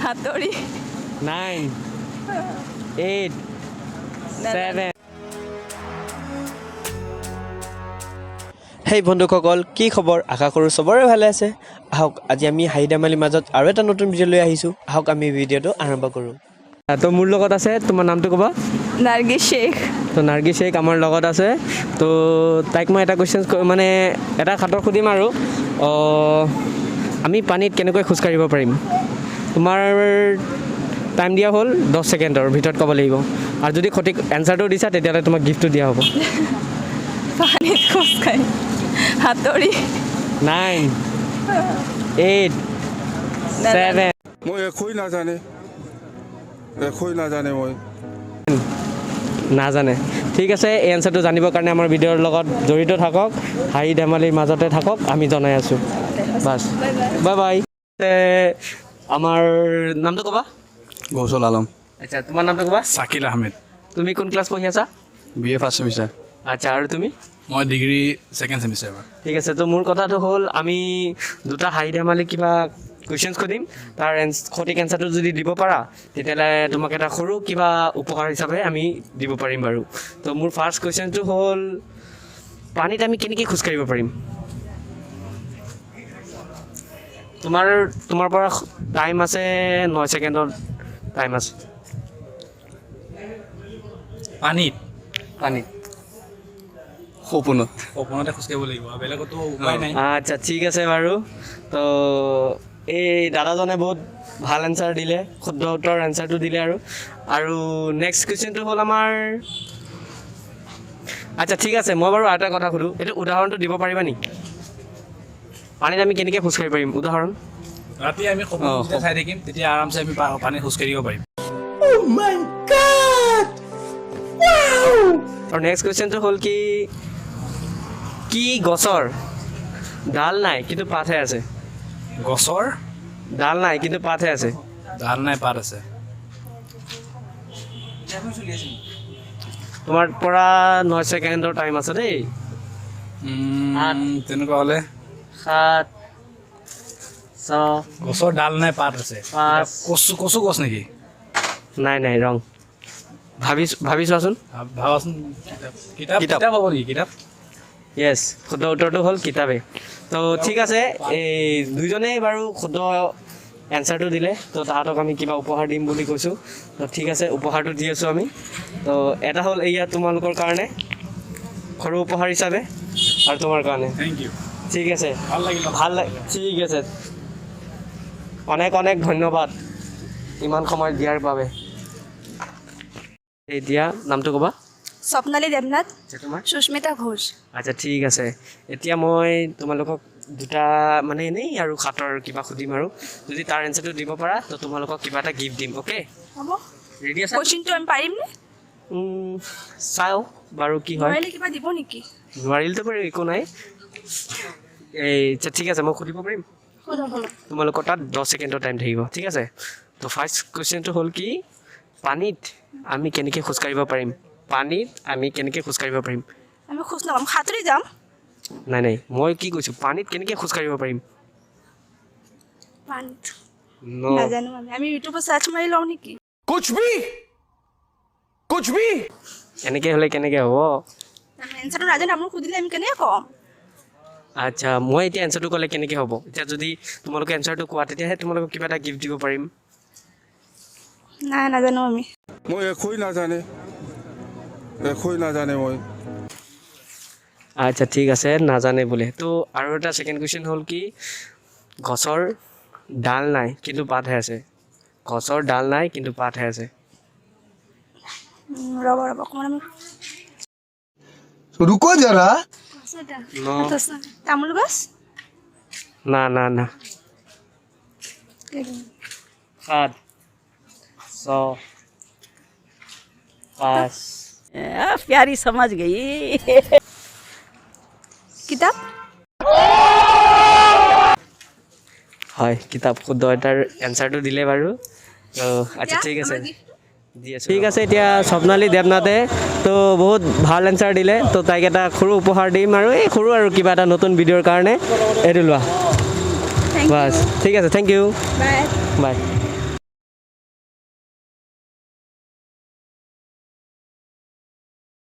হাতৰি 9 8 7 হেই বন্ধুসকল কি খবৰ আশা কৰোঁ চবৰে ভালে আছে আহক আজি আমি হাঁহি ধেমালিৰ মাজত আৰু এটা নতুন ভিডিঅ' লৈ আহিছোঁ আহক আমি ভিডিঅ'টো আৰম্ভ কৰোঁ তো মোৰ লগত আছে তোমাৰ নামটো ক'বা নাৰ্গিছ শ্বেখ তো নাৰ্গিছ শ্বেখ আমাৰ লগত আছে তো তাইক মই এটা কুৱেশ্যন মানে এটা খাটৰ সুধিম আৰু আমি পানীত কেনেকৈ খোজকাঢ়িব পাৰিম তোমাৰ টাইম দিয়া হ'ল 10 ছেকেণ্ডৰ ভিতৰত ক'ব লাগিব আৰু যদি সঠিক এনচাৰটো দিছা তেতিয়াহ'লে তোমাক গিফ্টটো দিয়া হ'ব পানীত খোজকাঢ়ি হাতৰি 9 8 7 মই একোই নাজানে মই নাজানে ঠিক আছে এই এনচাৰটো জানিবৰ কাৰণে আমাৰ ভিডিঅ'ৰ লগত জড়িত থাকক হাঁহি ধেমালিৰ মাজতে থাকক আমি জনাই আছোঁ বাছ বাই বাই আমাৰ নামটো ক'বা গৌছল আলম আচ্ছা তোমাৰ নামটো ক'বা শাকিল আহমেদ তুমি কোন ক্লাছ পঢ়ি আছা বি এ ফাৰ্ষ্ট ছেমিষ্টাৰ আচ্ছা আৰু তুমি মই ডিগ্ৰী ছেকেণ্ড ছেমিষ্টাৰ এবাৰ ঠিক আছে তো মোৰ কথাটো হ'ল আমি দুটা হাঁহি ধেমালি কিবা কুৱেশ্যনছ সুধিম তাৰ সঠিক এনচাৰটো যদি দিব পাৰা তেতিয়াহ'লে তোমাক এটা সৰু কিবা উপহাৰ হিচাপে আমি দিব পাৰিম বাৰু তো মোৰ ফাৰ্ষ্ট কুৱেশ্যনটো হ'ল পানীত আমি কেনেকৈ খোজকাঢ়িব পাৰিম তোমাৰ পৰা টাইম আছে 9 ছেকেণ্ডৰ টাইম আছে পানীত পানীত সপোনতে খোজকাঢ়িব লাগিব বেলেগতো উপায় নাই আচ্ছা ঠিক আছে বাৰু তো এই দাদাজনে বহুত ভাল এনচাৰ দিলে শুদ্ধ উত্তৰ এনচাৰটো দিলে আৰু নেক্সট কুৱেশ্যনটো হ'ল আমাৰ আচ্ছা ঠিক আছে মই বাৰু আৰু এটা কথা সুধোঁ এইটো উদাহৰণটো দিব পাৰিবা নেকি পানীত আমি কেনেকৈ খোজকাঢ়িব পাৰিম উদাহৰণ ৰাতি আমি সপোন যেতিয়া চাই থাকিম তেতিয়া আৰামছে আমি পানীত খোজকাঢ়িব পাৰিম আৰু নেক্সট কুৱেশ্যনটো হ'ল কি গছৰ ডাল নাই কিন্তু পাতহে আছে গছৰ ডাল নাই কিন্তু পাতহে আছে ডাল নাই পাত আছে তোমাৰ পৰা 9 ছেকেণ্ডৰ টাইম আছে দেই তেনেকুৱা হ'লে 7 6 গছৰ ডাল নাই পাত আছে 5 কচু গছ নেকি নাই ৰং ভাবি চোৱাচোন ভাবাচোন কিতাপ হ'ব নেকি কিতাপ য়েছ শুদ্ধ উত্তৰটো হ'ল কিতাপে তো ঠিক আছে এই দুইজনেই বাৰু শুদ্ধ এনচাৰটো দিলে তো তাহাঁতক আমি কিবা উপহাৰ দিম বুলি কৈছোঁ তো ঠিক আছে উপহাৰটো দি আছোঁ আমি তো এটা হ'ল এয়া তোমালোকৰ কাৰণে সৰু উপহাৰ হিচাপে আৰু তোমাৰ কাৰণে থেংক ইউ ঠিক আছে ভাল লাগিল ঠিক আছে অনেক ধন্যবাদ ইমান সময় দিয়াৰ বাবে এতিয়া নামটো ক'বা স্বপ্নালী দেৱনাথ তোমাৰ সুস্মিতা ঘোষ আচ্ছা ঠিক আছে এতিয়া মই তোমালোকক দুটা মানে এনেই আৰু খাটৰ কিবা সুধিম আৰু যদি তাৰ এনচাৰটো দিব পাৰা তো তোমালোকক কিবা এটা গিফ্ট দিম অ'কে হ'ব ৰেডি আছা কুৱেশ্যনটো আমি পাৰিমনে চাওঁ বাৰু কি হয় নোৱাৰিলে কিবা দিব নেকি নোৱাৰিলেতো বাৰু একো নাই আচ্ছা ঠিক আছে মই সুধিব পাৰিম তোমালোকৰ তাত 10 ছেকেণ্ডৰ টাইম থাকিব ঠিক আছে তো ফাৰ্ষ্ট কুৱেশ্যনটো হ'ল পানীত আমি কেনেকৈ খোজকাঢ়িব পাৰিম আমি খোজ নাপাম সাঁতুৰি যাম নাই মই কি কৈছোঁ পানীত কেনেকৈ খোজকাঢ়িব পাৰিম পানীত No. নাজানো আমি ইউটিউবত চাৰ্চ মাৰি লওঁ নেকি कुछ भी এনেকৈ হ'লে কেনেকৈ হ'ব আমি এনচাৰটো নাজানো আপোনাক সুধিলে আমি কেনেকৈ ক'ম আচ্ছা মই এতিয়া এনচাৰটো ক'লে কেনেকৈ হ'ব এতিয়া যদি তোমালোকে এনচাৰটো কোৱা তেতিয়াহে তোমালোকক কিবা এটা গিফ্ট দিব পাৰিম নাই নাজানো আমি মই একোই নাজানে মই আচ্ছা ঠিক আছে নাজানে বোলে তো আৰু এটা ছেকেণ্ড কুৱেশ্যন হ'ল গছৰ ডাল নাই কিন্তু পাতহে আছে ৰ'ব অকণমান আমি रुको जरा তামোল গছ না 7 6 5 प्यारी समझ गई কিতাপ হয় কিতাপ শুদ্ধ এটাৰ এনচাৰটো দিলে বাৰু তো আচ্ছা ঠিক আছে ঠিক আছে এতিয়া স্বপ্নালী দেৱনাথে তো বহুত ভাল এনচাৰ দিলে তো তাইক এটা সৰু উপহাৰ দিম আৰু এই সৰু আৰু কিবা এটা নতুন ভিডিঅ'ৰ কাৰণে এইটো লোৱা বাছ ঠিক আছে থেংক ইউ বাই বাই